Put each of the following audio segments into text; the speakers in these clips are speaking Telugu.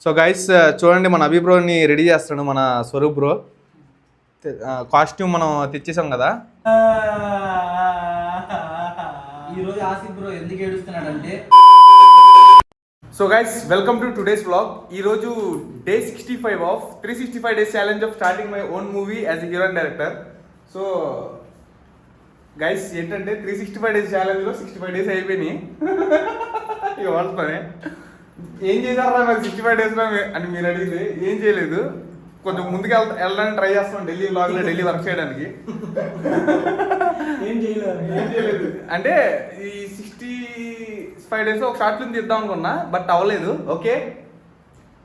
సో గైస్ చూడండి మన అభి బ్రోని రెడీ చేస్తాడు మన స్వరూప్ బ్రో. కాస్ట్యూమ్ మనం తెచ్చేసాం కదా. ఈరోజు ఆసిఫ్ బ్రో ఎందుకు ఏడుస్తున్నాడంటే, so guys welcome to today's vlog. ఈరోజు day 65 of 365 days challenge of starting my own movie as a hero and director. So guys ఏంటంటే 365 డేస్ ఛాలెంజ్లో 65 డేస్ అయిపోయినాయి. ఇక వాడుతానే ఏం చేశారా మరి 65 డేస్లో అని మీరు అడిగితే ఏం చేయలేదు. కొంచెం ముందుకు వెళ్ళడానికి ట్రై చేస్తాం ఢిల్లీ వ్లాగ్లో, ఢిల్లీ వర్క్ చేయడానికి. ఏం చేయలేదు అంటే ఈ 65 డేస్ ఒక షార్ట్ ఫిల్మ్ తీద్దాం అనుకున్నా, బట్ అవ్వలేదు. ఓకే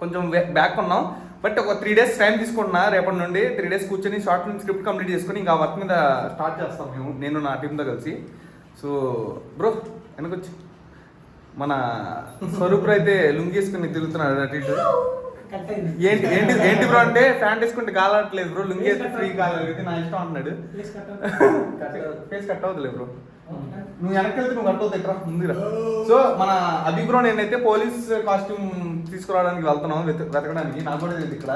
కొంచెం బ్యాక్ ఉన్నాం, బట్ ఒక 3 డేస్ టైం తీసుకుంటున్నా. రేపటి నుండి 3 డేస్ కూర్చొని షార్ట్ ఫిల్మ్ స్క్రిప్ట్ కంప్లీట్ చేసుకుని ఇంకా వర్క్ మీద స్టార్ట్ చేస్తాం నేను నా టీంతో కలిసి. సో బ్రో వెనకొచ్చి మన స్వరూప్ అయితే లుంగేసుకుని తిరుగుతున్నాడు అటు ఇటు. ఏంటి ఏంటి ఏంటి బ్రో అంటే ప్యాంట్ వేసుకుంటే గాలట్లేదు బ్రో, లుంగి వేస్తే ఫ్రీ గాలి నా ఇష్టం అంటున్నాడు. ఫేస్ కట్ అవుతులే బ్రో, నువ్వు వెనక్కి వెళ్తే నువ్వు కట్ అవుతాయి ఎట్రా ముందురా. సో మన అభి బ్రో నేనైతే పోలీస్ కాస్ట్యూమ్ తీసుకురావడానికి వెళ్తున్నాం వెతకడానికి. నాకు కూడా తెలియదు ఇక్కడ.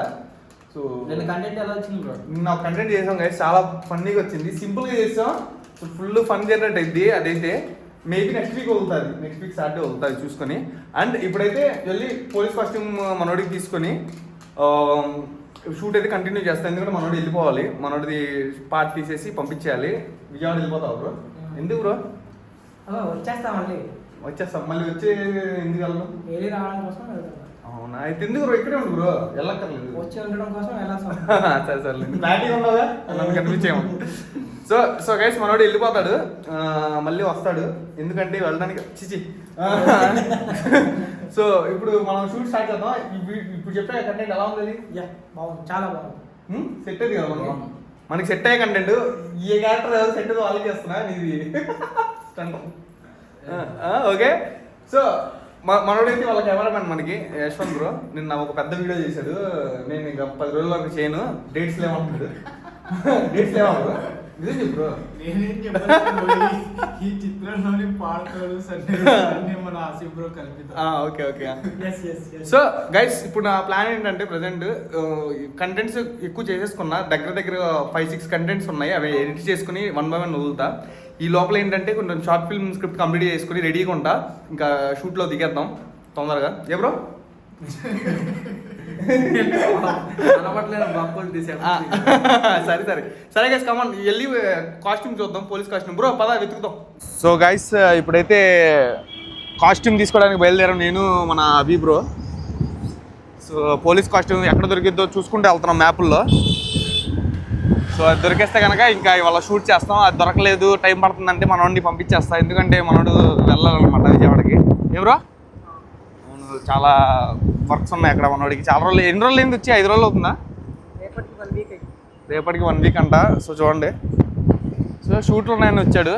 సో నేను కంటెంట్ ఎలా వచ్చింది బ్రో? నిన్న కంటెంట్ చేసాం గైస్, చాలా ఫన్నీగా వచ్చింది. సింపుల్గా చేసాం, ఫుల్ ఫన్ జనరేట్ అయింది. అదైతే మేబీ నెక్స్ట్ వీక్ వదులుతుంది, నెక్స్ట్ వీక్ సాటర్డే వదులుతుంది చూసుకొని. అండ్ ఇప్పుడైతే వెళ్ళి పోలీస్ కాస్ట్యూమ్ మనోడికి తీసుకొని షూట్ అయితే కంటిన్యూ చేస్తాను. ఎందుకంటే మనోడు వెళ్ళిపోవాలి, మనోడిది పార్ట్ తీసేసి పంపించేయాలి. విజయవాడ వెళ్ళిపోతావు బ్రో? ఎందుకు బ్రో? వచ్చేస్తాం మళ్ళీ వచ్చే ఎందుకు వెళ్ళను? అవునా, అయితే ఎందుకు బ్రో ఇక్కడే ఉండు బ్రో, వెళ్ళక్కర్లేదు. వచ్చి ఉండడం కోసం సరే సరే బ్యాటింగ్ ఉండవుగా నన్ను కనిపించేమో. సో గైస్ మనోడు వెళ్ళిపోతాడు, మళ్ళీ వస్తాడు. ఎందుకంటే వెళ్ళడానికి చిచి. సో ఇప్పుడు మనం షూట్ స్టార్ట్ చేద్దాం. ఇప్పుడు చెప్పే కంటెంట్ ఎలా ఉంది? బాగుంది, చాలా బాగుంది. సెట్ అయింది కదా మనకి సెట్ అయ్యే కంటెంట్. ఏ క్యారెక్టర్ ఎవరు సెట్ అయ్యి వాళ్ళకి చేస్తున్నా ఇది. ఓకే సో మనోడైతే వాళ్ళ కెమెరామెన్ మనకి యశ్వంత్ బ్రో నిన్న ఒక పెద్ద వీడియో చేశాడు. నేను ఇంకా 10 రోజుల వరకు చేయను, డేట్స్ లేమంటాడు. డేట్స్ లేవా ఇదే బ్రో? నేనేం చెప్పాను, ఈ చిత్రంలోని పాటలు మన ఆసిఫ్ బ్రో కల్పిత. Okay okay. సో గైస్ ఇప్పుడు నా ప్లాన్ ఏంటంటే ప్రజెంట్ కంటెంట్స్ ఎక్కువ చేసేసుకున్నా. దగ్గర 5-6 కంటెంట్స్ ఉన్నాయి. అవి ఎడిట్ చేసుకుని 1 by 1 వదులుతా. ఈ లోపల ఏంటంటే కొంచెం షార్ట్ ఫిల్మ్ స్క్రిప్ట్ కంప్లీట్ చేసుకుని రెడీగా ఉంటా. ఇంకా షూట్లో దిగేద్దాం తొందరగా. ఏ బ్రో? సరే సరే సరే గైస్ కమాన్ వెళ్ళి కాస్ట్యూమ్ చూద్దాం, పోలీస్ కాస్ట్యూమ్. బ్రో పద వెతుకుతాం. సో గైస్ ఇప్పుడైతే కాస్ట్యూమ్ తీసుకోవడానికి బయలుదేరాం నేను మన అభి బ్రో. సో పోలీస్ కాస్ట్యూమ్ ఎక్కడ దొరికిద్దో చూసుకుంటూ వెళ్తున్నాం మ్యాపుల్లో. సో అది దొరికేస్తే కనుక ఇంకా ఇవాళ షూట్ చేస్తాం. అది దొరకలేదు, టైం పడుతుందంటే మనోడిని పంపించేస్తాం. ఎందుకంటే మనోడు వెళ్ళాలన్నమాట విజయవాడకి. ఏ బ్రో? చాలా వర్క్స్ ఉన్నాయి అక్కడ మనోడికి. చాలా రోజులు, ఎన్ని రోజులు ఏంది వచ్చి? 5 రోజులు అవుతుందా? రేపటికి 1 వీక్ అంట. సో చూడండి, సో షూట్లు ఉన్నాయని వచ్చాడు.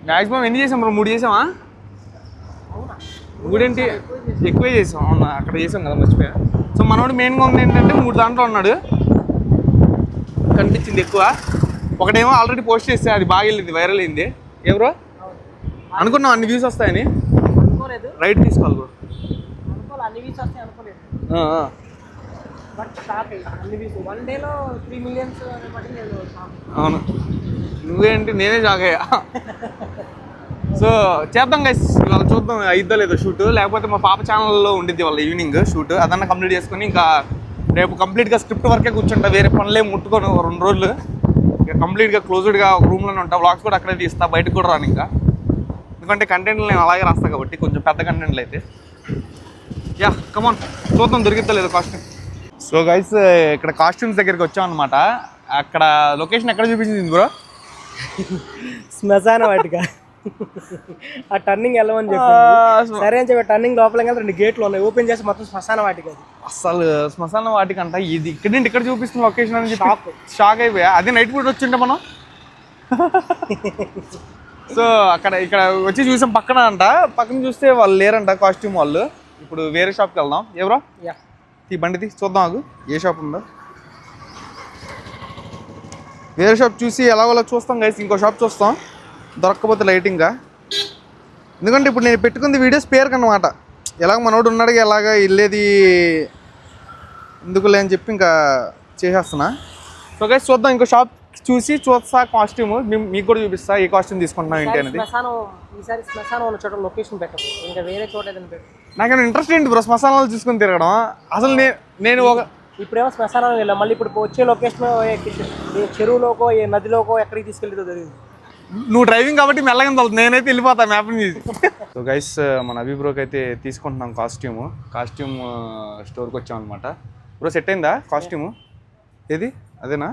మ్యాక్సిమం ఎన్ని చేసాం బ్రో? 3 చేసామా? 3 ఏంటి ఎక్కువే చేసాం. అవునా, అక్కడ చేసాం కదా, మర్చిపోయా. సో మనోడు మెయిన్గా ఉంది ఏంటంటే 3 దాంట్లో ఉన్నాడు కనిపించింది ఎక్కువ. ఒకటేమో ఆల్రెడీ పోస్ట్ చేస్తే అది బాగా వెళ్ళింది, వైరల్ అయింది. ఎవరో అనుకున్నాం అన్ని వ్యూస్ వస్తాయని. రైట్ తీసుకోవాలి బ్రో. అవును, నువ్వేంటి నేనే షాక్ అయ్యా. సో చేద్దాం గైస్, ఇవాళ చూద్దాం అయిద్దో లేదో షూట్. లేకపోతే మా పాప ఛానల్లో ఉండిద్ది వాళ్ళ ఈవినింగ్ షూట్. అదన్నా కంప్లీట్ చేసుకుని ఇంకా రేపు కంప్లీట్గా స్క్రిప్ట్ వర్కే కూర్చుంటా. వేరే పనులేం ముట్టుకోను 2 రోజులు. ఇక కంప్లీట్గా క్లోజ్డ్గా ఒక రూమ్లోనే ఉంటా. వ్లాగ్స్ కూడా అక్కడే తీస్తా, బయటకు కూడా రాను ఇంకా. ఎందుకంటే కంటెంట్లు నేను అలాగే రాస్తా కాబట్టి, కొంచెం పెద్ద కంటెంట్లు అయితే. యా కమాన్ చూద్దాం దొరికిద్దా లేదు కాస్ట్యూమ్. సో గైస్ ఇక్కడ కాస్ట్యూమ్స్ దగ్గరికి వచ్చాం అనమాట. అక్కడ లొకేషన్ ఎక్కడ చూపించింది బ్రో? శ్మశాన వాటిక. ఆ టర్నింగ్ వెళ్ళమని చెప్పి సరే అని చెప్పి టర్నింగ్ లోపల 2 గేట్లు ఉన్నాయి, ఓపెన్ చేసి మొత్తం శ్మశాన వాటిక. అసలు శ్మశాన వాటిక అంట ఇది ఇక్కడ చూపిస్తున్న లొకేషన్ అని చెప్పి షాక్ అయిపోయా. అదే నైట్ పూట వచ్చింటే మనం. సో ఇక్కడ వచ్చి చూసాం పక్కన అంట. పక్కన చూస్తే వాళ్ళు లేరంట కాస్ట్యూమ్ వాళ్ళు. ఇప్పుడు వేరే షాప్కి వెళ్దాం. ఎవరో ఈ బండి చూద్దాం, ఆగు ఏ షాప్ ఉందో. వేరే షాప్ చూసి ఎలాగోలా చూస్తాం గైస్. ఇంకో షాప్ చూస్తాం, దొరక్కపోతే లైటింగ్గా. ఎందుకంటే ఇప్పుడు నేను పెట్టుకుంది వీడియోస్ పేరుకి అన్నమాట. ఎలాగ మనోడు ఉన్నాడు ఎలాగ వెళ్ళేది ఎందుకులే అని చెప్పి ఇంకా చేసేస్తున్నా. సో గైస్ చూద్దాం, ఇంకో షాప్ చూస్తా కాస్ట్యూమ్ మీకు కూడా చూపిస్తా ఏ కాస్ట్యూమ్ తీసుకుంటున్నాం ఏంటి అనేది. ఈసారి శ్మశానం ఉన్న చోట లొకేషన్ పెట్టదు, ఇంకా వేరే చోట ఏదైనా పెట్టు. నాకేమైనా ఇంట్రెస్ట్ ఏంటి బ్రో శ్మశానాలు చూసుకొని తిరగడం. అసలు నేను ఒక ఇప్పుడేమో శ్మశానం వెళ్ళాం, మళ్ళీ ఇప్పుడు వచ్చే లొకేషన్ ఏ చెరువులోకో ఏ నదిలోకో ఎక్కడికి తీసుకెళ్ళిదో తెలియదు. నువ్వు డ్రైవింగ్ కాబట్టి మెల్లగా వెళ్తుంది, నేనైతే వెళ్ళిపోతా మ్యాప్ని చూసి. సో గైస్ మన అభి బ్రోకి అయితే తీసుకుంటున్నాం కాస్ట్యూమ్ స్టోర్కి వచ్చాం అనమాట. బ్రో సెట్ అయిందా కాస్ట్యూము? ఏది అదేనా?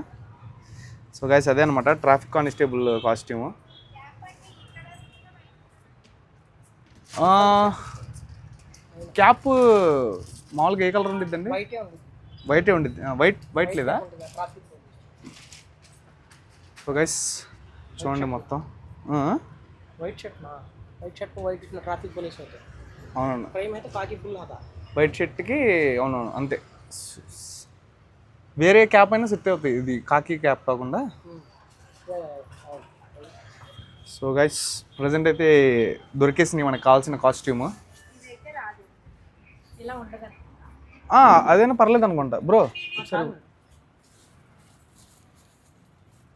సో గైస్ అదే అనమాట, ట్రాఫిక్ కానిస్టేబుల్ కాస్ట్యూము. క్యాప్ మామూలుగా ఏ కలర్ ఉండిద్దండి? వైటే ఉండిద్ది. వైట్ లేదా? సో గైస్ చూడండి మొత్తం white shirt white traffic police అవుతాయి. అవునవును, క్రైమ్ అయితే కాకి ఫుల్ ఆదా వైట్ షర్ట్కి. అవునవును అంతే, వేరే క్యాప్ అయినా సెట్ అవుతాయి, ఇది కాకి క్యాప్ కాకుండా. సో గైస్ ప్రజెంట్ అయితే దొరికేసింది మనకు కావాల్సిన కాస్ట్యూమ్. అదేనా పర్లేదు అనుకుంటా బ్రో.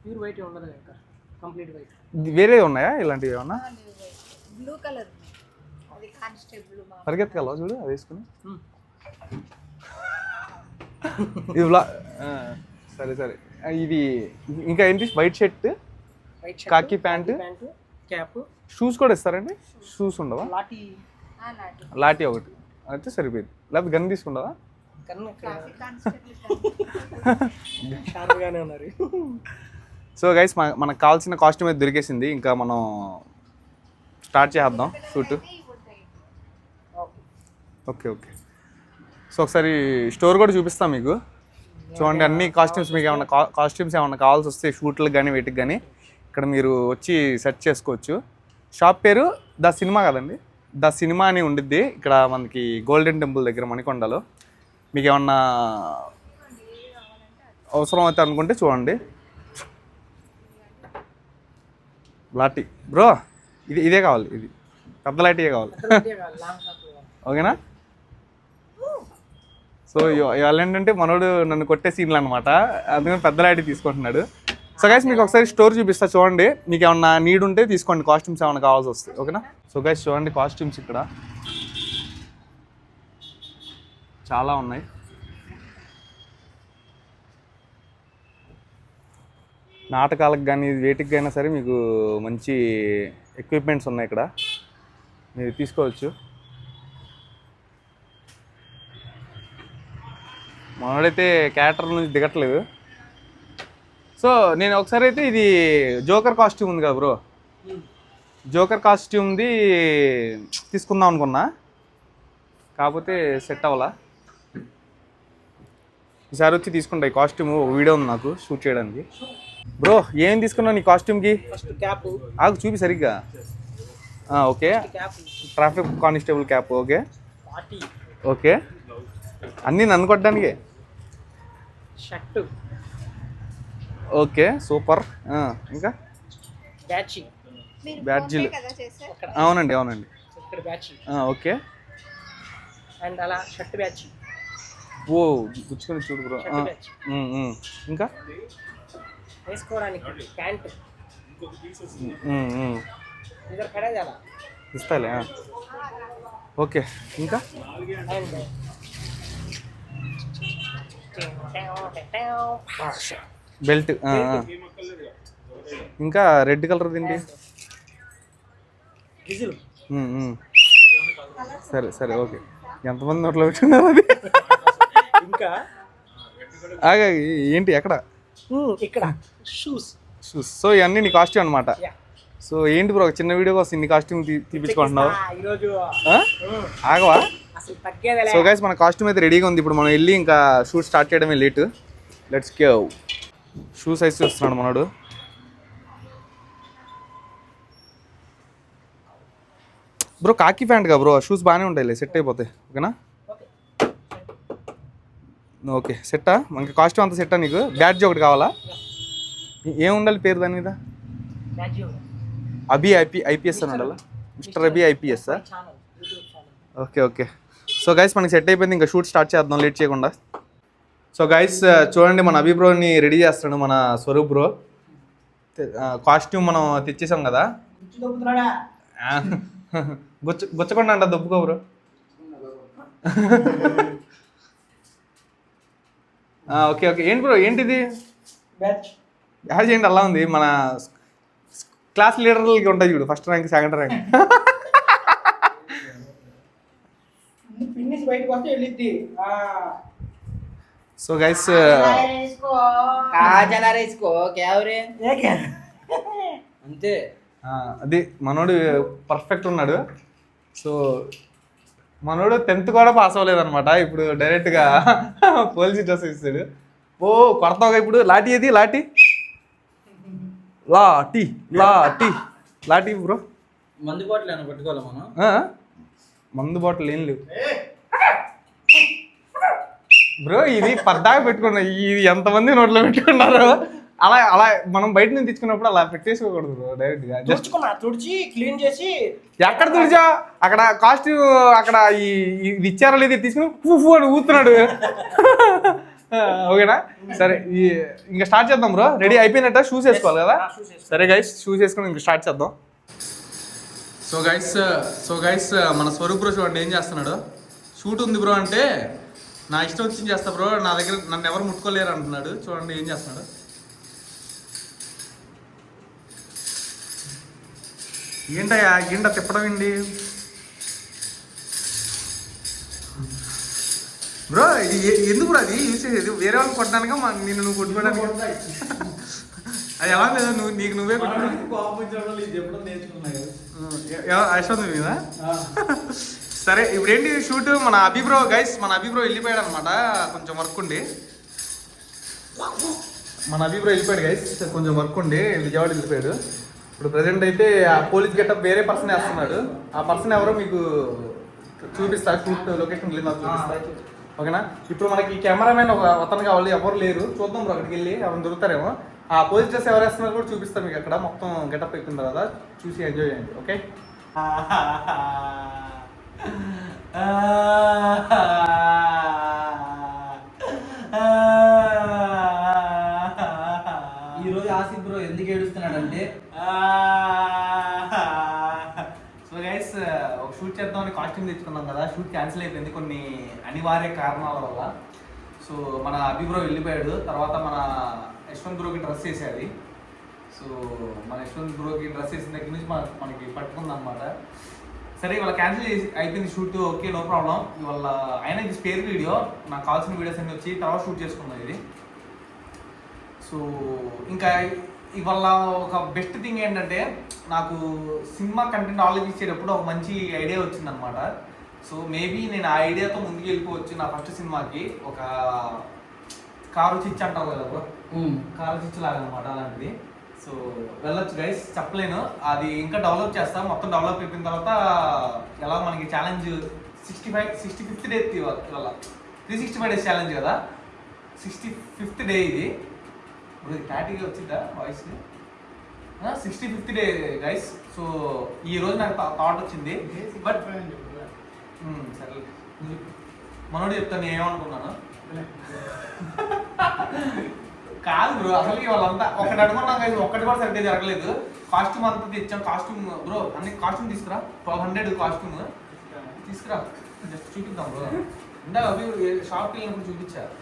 ప్యూర్ వైట్ ఉండదు ఇంకా, కంప్లీట్ వైట్. వేరే ఉన్నాయా ఇలాంటివి ఏమన్నా? బ్లూ కలర్ అది కానిస్టేబుల్ పరిగెత్తగలవా చూడు అది వేసుకుని. ఇది సరే ఇది ఇంకా ఏంటి? వైట్ షర్ట్, కాకి ప్యాంట్, క్యాప్. షూస్ కూడా ఇస్తారండి? షూస్ ఉండవా? లాఠీ ఒకటి అయితే సరిపోయింది, లేకపోతే గన్ తీసుకుంటావా? సో గైస్ మనకు కావాల్సిన కాస్ట్యూమ్ అయితే దొరికేసింది, ఇంకా మనం స్టార్ట్ చేద్దాం షూట్. ఓకే సో ఒకసారి స్టోర్ కూడా చూపిస్తాం మీకు. చూడండి అన్ని కాస్ట్యూమ్స్, మీకు ఏమన్నా కాస్ట్యూమ్స్ ఏమన్నా కావాల్సి వస్తే షూట్లకు కానీ వీటికి కానీ ఇక్కడ మీరు వచ్చి సెర్చ్ చేసుకోవచ్చు. షాప్ పేరు ద సినిమా కదండి, ద సినిమా అని ఉండిద్ది ఇక్కడ మనకి గోల్డెన్ టెంపుల్ దగ్గర మణికొండలో. మీకు ఏమన్నా అవసరం అయితే అనుకుంటే చూడండి. లాఠీ బ్రో, ఇదే కావాలి, ఇది పెద్ద లాఠీయే కావాలి. ఓకేనా? సో ఇవాళ ఏంటంటే మనోడు నన్ను కొట్టే సీన్లు అనమాట, అందుకని పెద్ద లాఠీ తీసుకుంటున్నాడు. సో గైస్ మీకు ఒకసారి స్టోర్ చూపిస్తా చూడండి, మీకు ఏమన్నా నీడ్ ఉంటే తీసుకోండి, కాస్ట్యూమ్స్ ఏమైనా కావాల్సి వస్తాయి. ఓకేనా? సో గైస్ చూడండి కాస్ట్యూమ్స్ ఇక్కడ చాలా ఉన్నాయి. నాటకాలకు కానీ వేటికి అయినా సరే మీకు మంచి ఎక్విప్మెంట్స్ ఉన్నాయి ఇక్కడ, మీరు తీసుకోవచ్చు. మనోడైతే క్యారెక్టర్ నుంచి దిగట్లేదు. సో నేను ఒకసారి అయితే ఇది జోకర్ కాస్ట్యూమ్ ఉంది కదా బ్రో, జోకర్ కాస్ట్యూమ్ది తీసుకుందాం అనుకున్నా, కాకపోతే సెట్ అవ్వాలా. ఈసారి వచ్చి తీసుకుంటా ఈ కాస్ట్యూమ్, వీడియో ఉంది నాకు షూట్ చేయడానికి. బ్రో ఏం తీసుకున్నావు నీ కాస్ట్యూమ్కి? ఆగు చూపి సరిగ్గా. Okay, traffic constable cap. Okay అన్నీ నన్ను కొట్టడానికే. షర్ట్. Okay super. ఇంకా బ్యాడ్జీలు. అవునండి. ఓకే అండ్ అలా షర్ట్ బ్యాడ్జ్. ఓ గుచ్చుకొని చూడు బ్రో. ఇంకా వేసుకోవడానికి ప్యాంట్ ఇస్తాలే. ఓకే ఇంకా బెల్ట్. ఇంకా రెడ్ కలర్ తిండి. సరే ఓకే. ఎంతమంది నోట్లో పెట్టుకున్నారు అది? ఇంకా ఏంటి ఎక్కడ? ఇక్కడ షూస్. సో ఇవన్నీ నీ కాస్ట్యూమ్ అనమాట. సో ఏంటి బ్రో చిన్న వీడియో కోసం ఇన్ని కాస్ట్యూమ్ తీపించుకుంటున్నావు? ఆగవా? సో గైస్ మన కాస్ట్యూమ్ అయితే రెడీగా ఉంది, ఇప్పుడు మనం వెళ్ళి ఇంకా షూట్ స్టార్ట్ చేయడమే late. Let's go. Shoe size చూస్తున్నాడు మనోడు. బ్రో కాకి ప్యాంట్ కా బ్రో, షూస్ బాగానే ఉంటాయి, సెట్ అయిపోతాయి. ఓకేనా? ఓకే సెట్టా? మనకి కాస్ట్యూమ్ అంతా సెట్టా? నీకు బ్యాడ్జ్ ఒకటి కావాలా? ఏం ఉండాలి పేరు దాని మీద? అభి ఐపీఎస్ అని ఉండాలా? మిస్టర్ అభి ఐపీఎస్. ఓకే సో గైస్ మనకి సెట్ అయిపోయింది, ఇంకా షూట్ స్టార్ట్ చేద్దాం లేట్ చేయకుండా. సో గైస్ చూడండి మన అభి బ్రోని రెడీ చేస్తున్నాడు మన స్వరూప్ బ్రో. కాస్ట్యూమ్ మనం తెచ్చేసాం కదా. గుచ్చకుండా అంట దొబ్బుకో బ్రో. Okay okay. ఏంటి బ్రో ఏంటిది బ్యాచ్ యాడ్ చేయండి. అలా ఉంది మన క్లాస్ లీడర్లకి ఉంటుంది చూడు, first rank second rank. Finish బయటకు వస్తే వెళ్ళిద్ది. సో గైస్ అంతే అది మనోడు పర్ఫెక్ట్ ఉన్నాడు. సో మనోడు 10th కూడా పాస్ అవ్వలేదన్నమాట. ఇప్పుడు డైరెక్ట్గా పోలీస్ డ్రెస్ ఇస్తాడు. ఓ కొడతావుగా ఇప్పుడు. లాఠీ ఏది లాఠీ లాఠీ లాఠీ లాఠీ బ్రో. మందు బాటిల్ ఏమైనా పెట్టుకోవాలి మనం? మందు బాటిల్ ఏం లేవు బ్రో. ఇది పద్దాగా పెట్టుకున్నా. ఇది ఎంతమంది నోట్లో పెట్టుకున్నారు. అలా అలా మనం బయట నుంచి తెచ్చుకున్నప్పుడు అలా పెట్టేసుకోకూడదు బ్రో. డైరెక్ట్గా జస్ట్ తుడిచి క్లీన్ చేసి ఎక్కడ తుడిచా అక్కడ కాస్ట్యూమ్ అక్కడ ఇది ఇచ్చారో లేదు తీసుకుని ఫూ అని ఊతున్నాడు. ఓకేనా సరే ఇంకా స్టార్ట్ చేద్దాం బ్రో. రెడీ అయిపోయినట్ట షూస్ వేసుకోవాలి కదా. సరే గైస్ షూస్ వేసుకొని ఇంకా స్టార్ట్ చేద్దాం. సో గైస్ మన స్వరూప్ బ్రో చూడండి ఏం చేస్తున్నాడు. షూట్ ఉంది బ్రో అంటే నా ఇష్టం వచ్చింది చేస్తా బ్రో, నా దగ్గర నన్ను ఎవరు ముట్టుకోలేరు అంటున్నాడు. చూడండి ఏం చేస్తున్నాడు. ఏంటయ్యా ఏంట తిప్పడం ఏంటి బ్రో? ఎందుకు బ్రో అది యూజ్ చేసేది? వేరే వాళ్ళని కొట్టడానిక నిన్ను నువ్వు కొట్టుకోవడానికి? అది ఎలా లేదు నీకు నువ్వే అశ్వంత్ మీద. సరే ఇప్పుడు ఏంటి షూట్ మన అభిబ్రో గైస్. మన అభిబ్రో వెళ్ళిపోయాడు అనమాట, కొంచెం వర్క్ ఉండి. మన అభిబ్రో వెళ్ళిపోయాడు గైస్, కొంచెం వర్క్ ఉండి విజయవాడ వెళ్ళిపోయాడు. ఇప్పుడు ప్రజెంట్ అయితే ఆ పోలీస్ గెటప్ వేరే పర్సన్ వేస్తున్నాడు. ఆ పర్సన్ ఎవరో మీకు చూపిస్తా, షూట్ లొకేషన్ వెళ్ళి నాకు చూపిస్తా. ఓకేనా. ఇప్పుడు మనకి కెమెరామెన్ ఒక అతను కావాలి, ఎవరు లేరు. చూద్దాం బ్రో అక్కడికి వెళ్ళి ఎవరు దొరుకుతారేమో. ఆ పోలీస్ డ్రెస్ ఎవరు వేస్తున్నారు కూడా చూపిస్తాం మీకు అక్కడ. మొత్తం గెటప్ అయిపోయిన తర్వాత చూసి ఎంజాయ్ చేయండి. ఓకే. ఈరోజు ఆసిఫ్ బ్రో ఎందుకు ఏడుస్తున్నాడంటే సో గైస్ ఒక షూట్ చేద్దామని కాస్ట్యూమ్ తెచ్చుకున్నాం కదా. షూట్ క్యాన్సిల్ అయిపోయింది కొన్ని అనివార్య కారణాల వల్ల. సో మన అభి బ్రో వెళ్ళిపోయాడు. తర్వాత మన యశ్వంత్ బ్రోకి డ్రెస్ వేసేది. సో మన యశ్వంత్ బ్రోకి డ్రెస్ వేసిన దగ్గర నుంచి మనకి పట్టుకుంది అనమాట. సరే ఇవాళ క్యాన్సిల్ చేసి అయిపోయింది షూట్. Okay no problem. ఇవాళ అయినా ఇది స్పేర్ వీడియో, నాకు కావాల్సిన వీడియోస్ అన్నీ వచ్చి తర్వాత షూట్ చేసుకున్నాం ఇది. సో ఇంకా ఇవాళ ఒక బెస్ట్ థింగ్ ఏంటంటే నాకు సినిమా కంటెంట్ ఆలోచించేటప్పుడు ఒక మంచి ఐడియా వచ్చిందనమాట. సో మేబీ నేను ఆ ఐడియాతో ముందుకు వెళ్ళిపోవచ్చు. నా ఫస్ట్ సినిమాకి ఒక కారు చిచ్చు అంటారు కదా బ్రో, కారు చిచ్చు లాగా అనమాట అలాంటిది. సో వెళ్ళొచ్చు గైస్, చెప్పలేను. అది ఇంకా డెవలప్ చేస్తాం. మొత్తం డెవలప్ అయిపోయిన తర్వాత ఎలా మనకి ఛాలెంజ్ 65th డే ఇవాళ 365 days ఛాలెంజ్ కదా. 65th డే ఇది. ఇప్పుడు క్లారిటీగా వచ్చిందా voice? 65th day guys. So ఈ రోజు నాకు థాట్ వచ్చింది. బట్ సరే మనోడు చెప్తాను నేను ఏమనుకున్నాను. కాదు బ్రో, అసలు వాళ్ళంతా ఒకటి అనుకున్నాం కదా, ఒక్కటి కూడా సరిగ్గా జరగలేదు. కాస్ట్యూమ్ అంతా తెచ్చాం. కాస్ట్యూమ్ బ్రో అన్ని కాస్ట్యూమ్ తీసుకురా. 1200 కాస్ట్యూమ్ తీసుకురా, జస్ట్ చూపిద్దాం బ్రో. ఇందాక అవి షాప్కి వెళ్ళినప్పుడు చూపించారు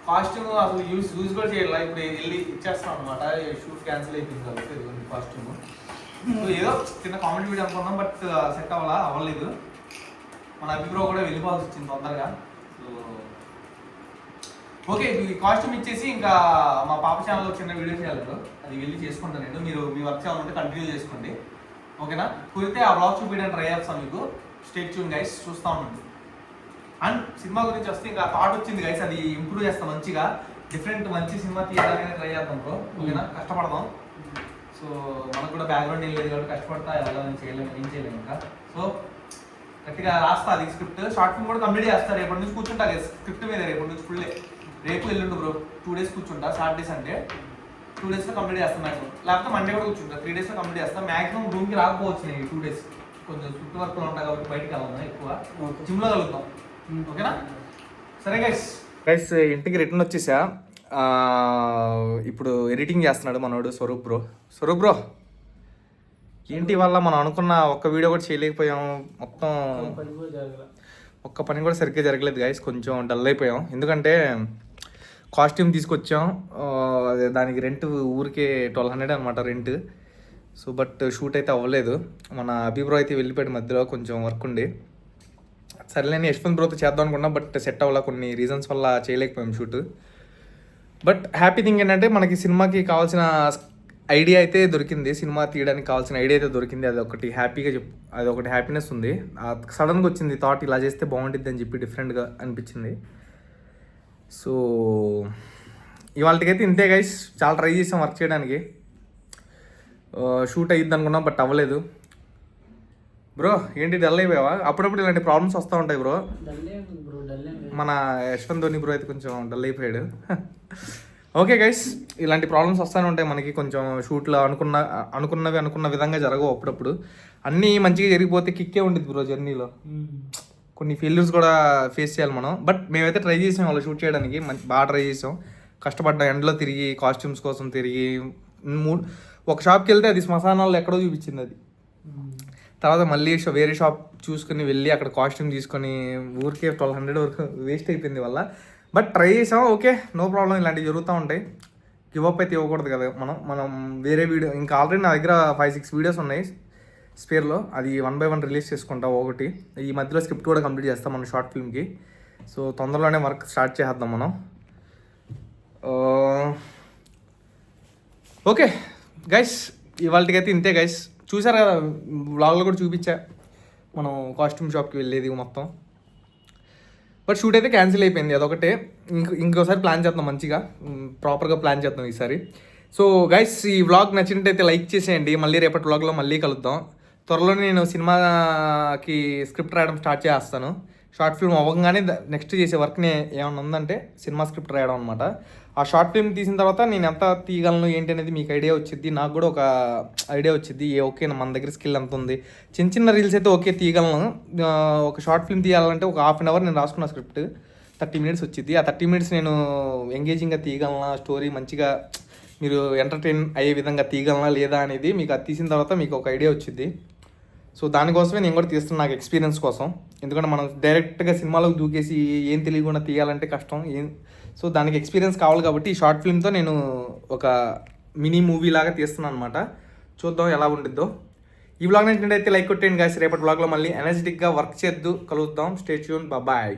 కాస్ట్యూమ్. అసలు యూజ్ కూడా చేయాలి. ఇప్పుడు వెళ్ళి ఇచ్చేస్తాం అనమాట. షూట్ క్యాన్సిల్ అయిపోయింది కాబట్టి కాస్ట్యూమ్. సో ఏదో చిన్న కామెడీ వీడియో అనుకున్నాం, బట్ సెట్ అవ్వలేదు. మన అభిప్రాయం కూడా వెళ్ళిపోవాల్సి వచ్చింది తొందరగా. సో ఓకే ఈ కాస్ట్యూమ్ ఇచ్చేసి ఇంకా మా పాప ఛానల్లో చిన్న వీడియో చేయాలి బ్రో. అది వెళ్ళి చేసుకుంటాను నేను. మీరు మీ వర్క్ చేయాలంటే కంటిన్యూ చేసుకోండి. ఓకేనా. కుదిరితే ఆ బ్లాగ్ చూపించడానికి ట్రై చేస్తాను మీకు. స్టే ట్యూన్ గైస్, చూస్తూ ఉండండి. అండ్ సినిమా గురించి వస్తే ఇంకా థాట్ వచ్చింది గైస్, అది ఇంప్రూవ్ చేస్తాం మంచిగా. డిఫరెంట్ మంచి సినిమా తీయాలని ట్రై చేద్దాం బ్రో. ఓకేనా, కష్టపడదాం. సో మనకు కూడా బ్యాక్గ్రౌండ్ ఏం లేదు కాబట్టి కష్టపడతా వెళ్ళాలని ఏం చేయలేము ఇంకా. సో గట్టిగా రాస్తా అది స్క్రిప్ట్. షార్ట్ ఫిల్మ్ కూడా కంప్లీట్ చేస్తారు. రేపటి నుంచి కూర్చుంటా స్క్రిప్ట్ మీద. రేపటి నుంచి ఫుల్లే. రేపు ఎల్లుండు బ్రో 2 days కూర్చుంటా. సాటర్డే సండే 2 days కంప్లీట్ చేస్తాను మ్యాక్సిమం. లేకపోతే మండే కూడా కూర్చుంటా. 3 days కంప్లీట్ చేస్తాను మ్యాక్సిమం. రూమ్కి రాకపోవచ్చు నేను 2 days. కొంచెం ఫుట్ వర్క్లో ఉంటాయి కాబట్టి బయటకు వెళ్దాం ఎక్కువ జిమ్లో కలుగుతాం ఓకేనా సరే గైస్ ఇంటికి రిటర్న్ వచ్చేసా ఇప్పుడు ఎడిటింగ్ చేస్తున్నాడు మనోడు స్వరూప్ బ్రో ఏంటి వల్ల మనం అనుకున్న ఒక్క వీడియో కూడా చేయలేకపోయాం మొత్తం ఒక్క పని కూడా సరిగ్గా జరగలేదు గైస్ కొంచెం డల్ అయిపోయాం ఎందుకంటే కాస్ట్యూమ్ తీసుకొచ్చాం దానికి రెంట్ ఊరికే 1200 అనమాట రెంట్ సో బట్ షూట్ అయితే అవ్వలేదు మన అభిప్రాయం అయితే వెళ్ళిపోయాడు మధ్యలో కొంచెం వర్క్ ఉండి సరేలేని యశ్వంత్ బ్రోతో చేద్దాం అనుకున్నా బట్ సెట్ అవ్వాల కొన్ని రీజన్స్ వల్ల చేయలేకపోయాం షూట్ బట్ హ్యాపీ థింగ్ ఏంటంటే మనకి సినిమాకి కావాల్సిన ఐడియా అయితే దొరికింది సినిమా తీయడానికి కావాల్సిన ఐడియా అయితే దొరికింది అది ఒకటి హ్యాపీగా అది ఒకటి హ్యాపీనెస్ ఉంది సడన్గా వచ్చింది థాట్ ఇలా చేస్తే బాగుంటుంది అని చెప్పి డిఫరెంట్గా అనిపించింది సో ఇవాళకైతే ఇంతే గైస్ చాలా ట్రై చేసాం వర్క్ చేయడానికి షూట్ అయ్యిద్ది అనుకున్నాం బట్ అవ్వలేదు బ్రో ఏంటి డల్ అయిపోయావా అప్పుడప్పుడు ఇలాంటి ప్రాబ్లమ్స్ వస్తూ ఉంటాయి బ్రో మన యశ్వంత్ ధోని బ్రో అయితే కొంచెం డల్ అయిపోయాడు ఓకే గైస్ ఇలాంటి ప్రాబ్లమ్స్ వస్తూనే ఉంటాయి మనకి కొంచెం షూట్లో అనుకున్న విధంగా జరగవు అప్పుడప్పుడు అన్నీ మంచిగా జరిగిపోతే కిక్కే ఉంటుంది బ్రో జర్నీలో కొన్ని ఫెయిల్యూర్స్ కూడా ఫేస్ చేయాలి మనం బట్ మేమైతే ట్రై చేసాం వాళ్ళు షూట్ చేయడానికి బాగా ట్రై చేసాం కష్టపడ్డాం ఎండలో తిరిగి కాస్ట్యూమ్స్ కోసం తిరిగి ఒక షాప్కి వెళ్తే అది శ్మశానాల్లో ఎక్కడో చూపించింది అది తర్వాత మళ్ళీ వేరే షాప్ చూసుకుని వెళ్ళి అక్కడ కాస్ట్యూమ్ తీసుకొని ఊరికే 1200 వరకు వేస్ట్ అయిపోయింది వల్ల బట్ ట్రై చేసాం ఓకే నో ప్రాబ్లం ఇలాంటివి జరుగుతూ ఉంటాయి గివ్ అప్ అయితే ఇవ్వకూడదు కదా మనం వేరే వీడియో ఇంకా ఆల్రెడీ నా దగ్గర 5-6 వీడియోస్ ఉన్నాయి స్పేర్లో అది 1 by 1 రిలీజ్ చేసుకుంటాం ఒకటి ఈ మధ్యలో స్క్రిప్ట్ కూడా కంప్లీట్ చేస్తాం మన షార్ట్ ఫిల్మ్కి సో తొందరలోనే వర్క్ స్టార్ట్ చేద్దాం మనం ఓకే గైస్ ఇవాళకైతే ఇంతే గైస్ చూసారు కదా వ్లాగ్లో కూడా చూపించా మనం కాస్ట్యూమ్ షాప్కి వెళ్ళేది మొత్తం బట్ షూట్ అయితే క్యాన్సిల్ అయిపోయింది అదొకటే ఇంకోసారి ప్లాన్ చేద్దాం మంచిగా ప్రాపర్గా ప్లాన్ చేద్దాం ఈసారి సో గైస్ ఈ వ్లాగ్ నచ్చినట్టయితే లైక్ చేసేయండి మళ్ళీ రేపటి వ్లాగ్లో మళ్ళీ కలుద్దాం త్వరలో నేను సినిమాకి స్క్రిప్ట్ రాయడం స్టార్ట్ చేస్తాను షార్ట్ ఫిల్మ్ అవ్వగానే నెక్స్ట్ చేసే వర్క్ని ఏమైనా ఉందంటే సినిమా స్క్రిప్ట్ రాయడం అనమాట ఆ షార్ట్ ఫిల్మ్ తీసిన తర్వాత నేను ఎంత తీయగలను ఏంటి అనేది మీకు ఐడియా వచ్చింది నాకు కూడా ఒక ఐడియా వచ్చింది ఓకే మన దగ్గర స్కిల్ ఎంత ఉంది చిన్న రీల్స్ అయితే ఓకే తీయగలను ఒక షార్ట్ ఫిల్మ్ తీయాలంటే ఒక 1/2 hour నేను రాసుకున్న స్క్రిప్ట్ 30 minutes వచ్చింది ఆ 30 minutes నేను ఎంగేజింగ్గా తీయగలనా స్టోరీ మంచిగా మీరు ఎంటర్టైన్ అయ్యే విధంగా తీయగలనా లేదా అనేది మీకు అది తీసిన తర్వాత మీకు ఒక ఐడియా వచ్చింది సో దానికోసమే నేను కూడా తీస్తున్నాను నాకు ఎక్స్పీరియన్స్ కోసం ఎందుకంటే మనం డైరెక్ట్గా సినిమాలోకి దూకేసి ఏం తెలియకుండా తీయాలంటే కష్టం సో దానికి ఎక్స్పీరియన్స్ కావాలి కాబట్టి ఈ షార్ట్ ఫిల్మ్తో నేను ఒక మినీ మూవీ లాగా తీస్తున్నాను అనమాట చూద్దాం ఎలా ఉండిద్దో ఈ వ్లాగ్ నచ్చినట్టయితే లైక్ కొట్టేయండి గాయ్స్ రేపటి వ్లాగ్లో మళ్ళీ ఎనర్జెటిక్గా వర్క్ చేద్దు కలుద్దాం స్టే ట్యూన్ బాయ్